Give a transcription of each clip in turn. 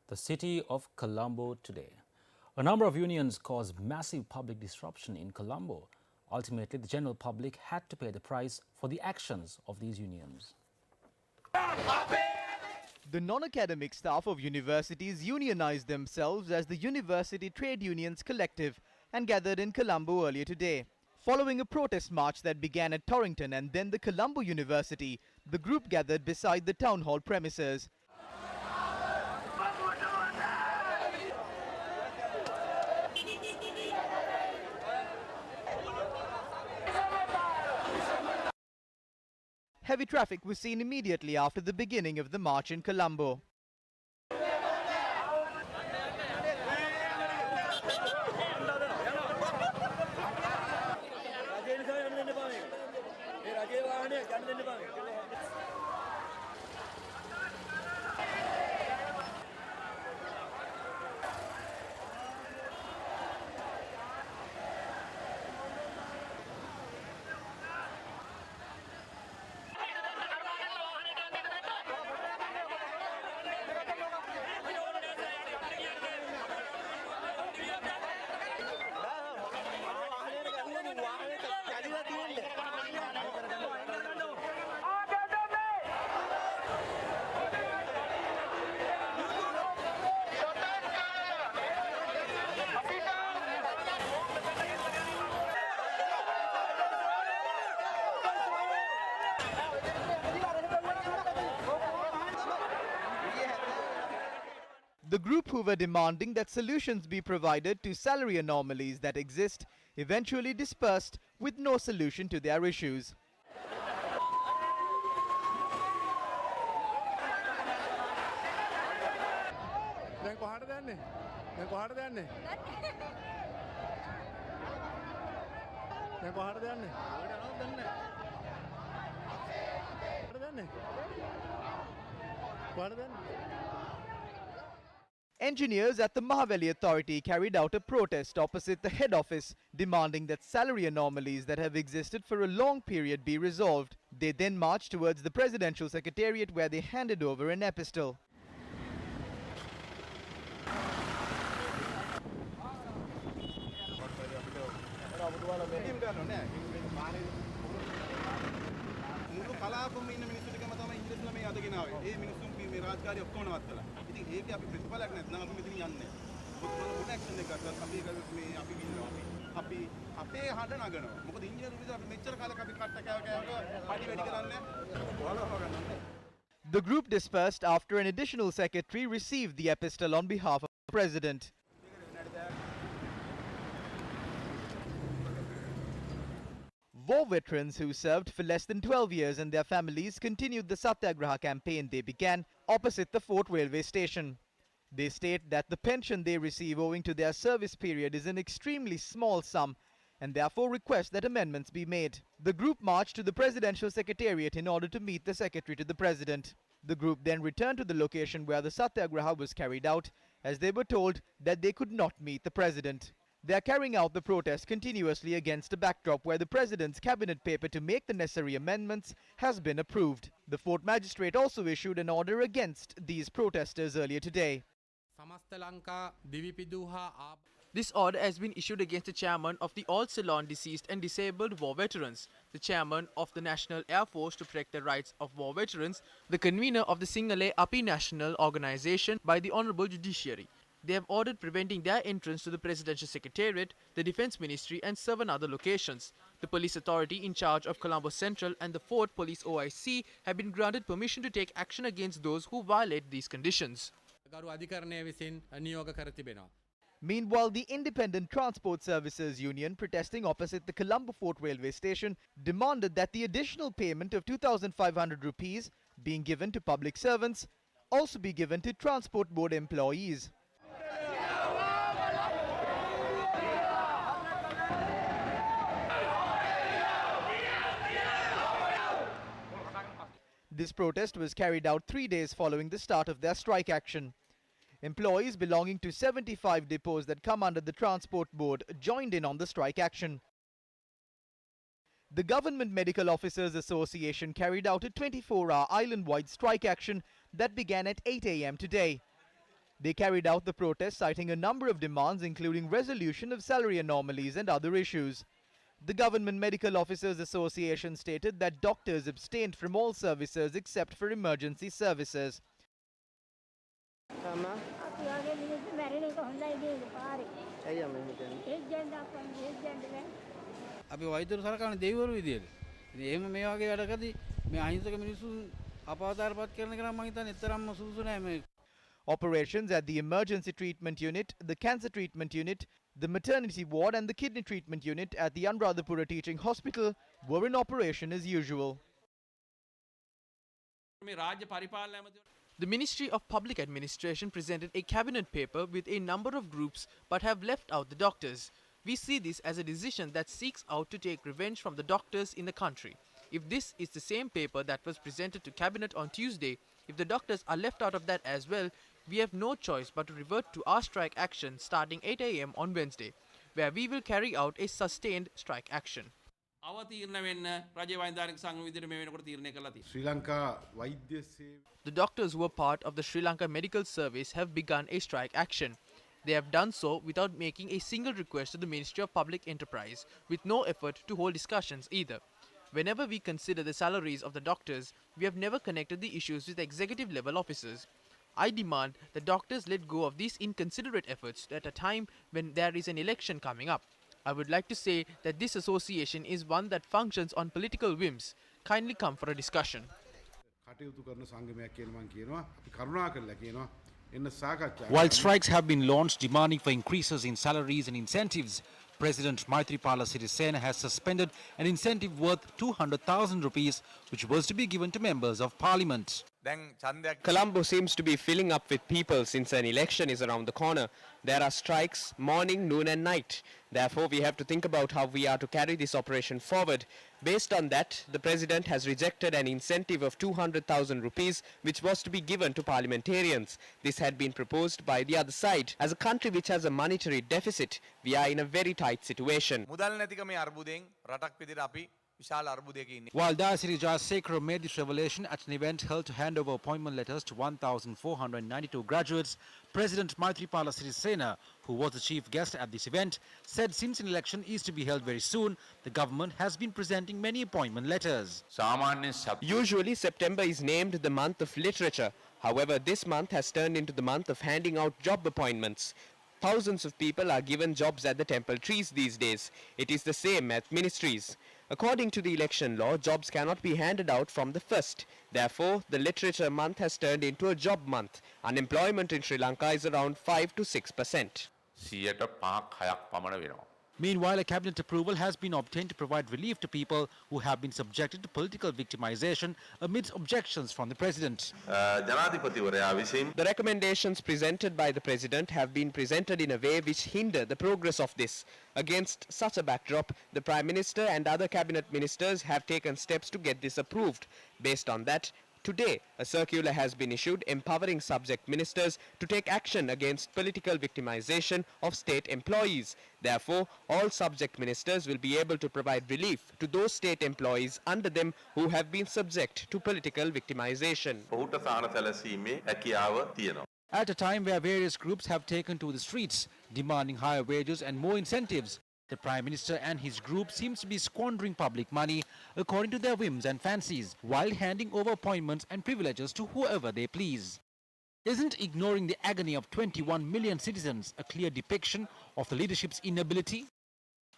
The city of Colombo today. A number of unions caused massive public disruption in Colombo. Ultimately, the general public had to pay the price for the actions of these unions. The non-academic staff of universities unionized themselves as the University Trade Unions Collective and gathered in Colombo earlier today. Following a protest march that began at Torrington and then the Colombo University, the group gathered beside the town hall premises. Heavy traffic was seen immediately after the beginning of the march in Colombo. The group, who were demanding that solutions be provided to salary anomalies that exist, eventually dispersed with no solution to their issues. Engineers at the Mahaweli Authority carried out a protest opposite the head office, demanding that salary anomalies that have existed for a long period be resolved. They then marched towards the Presidential Secretariat, where they handed over an epistle. The group dispersed after an additional secretary received the epistle on behalf of the president. War veterans who served for less than 12 years and their families continued the Satyagraha campaign they began opposite the Fort Railway Station. They state that the pension they receive owing to their service period is an extremely small sum and therefore request that amendments be made. The group marched to the Presidential Secretariat in order to meet the Secretary to the President. The group then returned to the location where the Satyagraha was carried out, as they were told that they could not meet the President. They are carrying out the protest continuously against a backdrop where the President's cabinet paper to make the necessary amendments has been approved. The Fort Magistrate also issued an order against these protesters earlier today. This order has been issued against the chairman of the All Ceylon Deceased and Disabled War Veterans, the chairman of the National Air Force to protect the rights of war veterans, the convener of the Sinhalese Api National Organization by the Honorable Judiciary. They have ordered preventing their entrance to the Presidential Secretariat, the Defence Ministry and 7 other locations. The police authority in charge of Colombo Central and the Fort Police OIC have been granted permission to take action against those who violate these conditions. Meanwhile, the Independent Transport Services Union, protesting opposite the Colombo Fort Railway Station, demanded that the additional payment of 2,500 rupees being given to public servants also be given to Transport Board employees. This protest was carried out 3 days following the start of their strike action. Employees belonging to 75 depots that come under the Transport Board joined in on the strike action. The Government Medical Officers Association carried out a 24-hour island-wide strike action that began at 8 a.m. today. They carried out the protest citing a number of demands including resolution of salary anomalies and other issues. The Government Medical Officers Association stated that doctors abstained from all services except for emergency services. අපි වෛද්‍යවරු සලකන්නේ දෙවිවරු විදියට. ඉතින් එහෙම මේ වගේ වැඩකදී මේ අහිංසක මිනිස්සු අපාවතාරපත් කරන එක නම් මම හිතන්නේ තරම්ම සුදුසු නෑ මේ. Operations at the emergency treatment unit, the cancer treatment unit, the maternity ward and the kidney treatment unit at the Anuradhapura Teaching Hospital were in operation as usual. The Ministry of Public Administration presented a cabinet paper with a number of groups but have left out the doctors. We see this as a decision that seeks out to take revenge from the doctors in the country. If this is the same paper that was presented to cabinet on Tuesday, if the doctors are left out of that as well, we have no choice but to revert to our strike action starting 8 a.m. on Wednesday, where we will carry out a sustained strike action. The doctors who were part of the Sri Lanka Medical Service have begun a strike action. They have done so without making a single request to the Ministry of Public Enterprise, with no effort to hold discussions either. Whenever we consider the salaries of the doctors, we have never connected the issues with executive level officers. I demand that doctors let go of these inconsiderate efforts at a time when there is an election coming up. I would like to say that this association is one that functions on political whims. Kindly come for a discussion. While strikes have been launched demanding for increases in salaries and incentives, President Maithripala Sirisena has suspended an incentive worth 200,000 rupees which was to be given to members of parliament. Colombo seems to be filling up with people since an election is around the corner. There are strikes morning, noon and night. Therefore, we have to think about how we are to carry this operation forward. Based on that, the President has rejected an incentive of 200,000 rupees which was to be given to parliamentarians. This had been proposed by the other side. As a country which has a monetary deficit, we are in a very tight situation. While Dayasiri Jayasekara made this revelation at an event held to hand over appointment letters to 1,492 graduates, President Maithripala Sirisena, who was the chief guest at this event, said since an election is to be held very soon, the government has been presenting many appointment letters. Usually September is named the month of literature. However, this month has turned into the month of handing out job appointments. Thousands of people are given jobs at the temple trees these days. It is the same at ministries. According to the election law, jobs cannot be handed out from the 1st. Therefore, the literature month has turned into a job month. Unemployment in Sri Lanka is around 5 to 6%. Meanwhile, a cabinet approval has been obtained to provide relief to people who have been subjected to political victimization amidst objections from the president. The recommendations presented by the president have been presented in a way which hinder the progress of this. Against such a backdrop, the Prime Minister and other cabinet ministers have taken steps to get this approved. Based on that, today, a circular has been issued empowering subject ministers to take action against political victimization of state employees. Therefore, all subject ministers will be able to provide relief to those state employees under them who have been subject to political victimization. At a time where various groups have taken to the streets, demanding higher wages and more incentives, the Prime Minister and his group seems to be squandering public money according to their whims and fancies, while handing over appointments and privileges to whoever they please. Isn't ignoring the agony of 21 million citizens a clear depiction of the leadership's inability?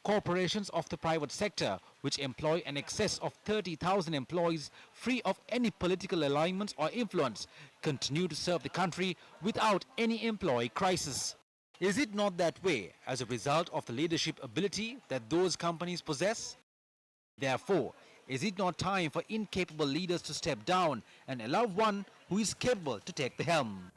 Corporations of the private sector, which employ an excess of 30,000 employees free of any political alignments or influence, continue to serve the country without any employee crisis. Is it not that way as a result of the leadership ability that those companies possess? Therefore, is it not time for incapable leaders to step down and allow one who is capable to take the helm?